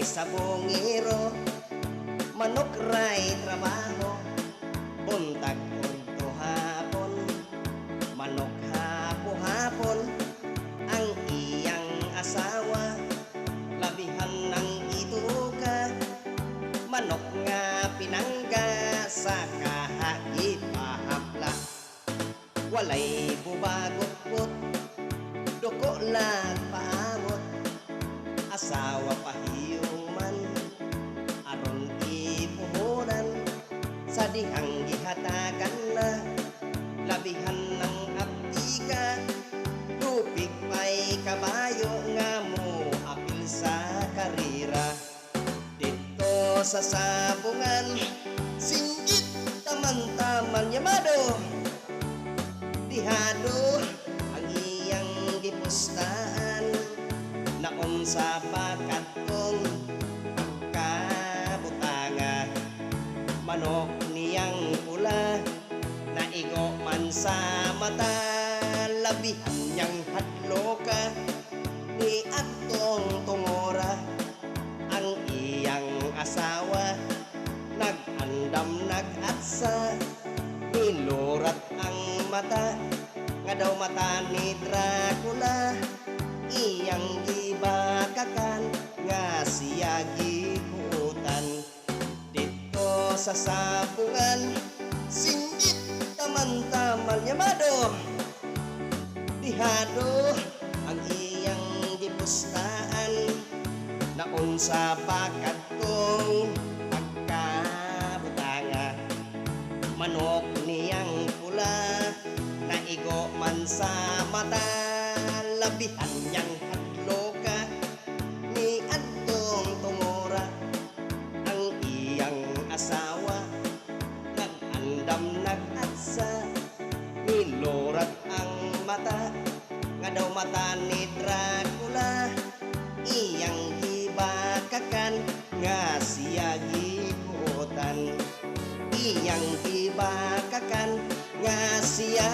sa bungiro, manok ray trabaho, buntag unto hapon, manok hapo-hapon, ang iyang asawa, labihan ng ituka, manok nga pinangga sa kahagipahapla. Walay bubagot-pot, duko lang paamot, asawa pahiyong man, aron ipuhunan, sa dihang gihatagan na, labihan ng abdiga, lupig pa'y kabayo nga mo apil sa karira. Dito sa sabungan, singgit taman-taman yamado, dihado ang iyang gipustaan, naon sa pagkatong kabutanga, manok niyang pula, naigo man sa mata, labihan niyang hadloka, ni atong tungora, ang iyang asawa, nag-andam nag-atsa, nilurat ang mata, nga daw mata ni Dracula, iyang gibakakan, nga siya gikutan. Dito sa sabungan, singgit taman-taman yamado, dihado ang iyang gipustaan, naon sa pagkatong pagkabutanga, manok niyang pula, naigo man sa mata, labihan niyang hadloka, ni adtong tungora, ang iyang asawa, nag-andam nag-atsa, nilurat ang mata, nga daw mata ni Dracula, iyang gibakakan, nga siya gikutan, iyang gibakakan, nga siya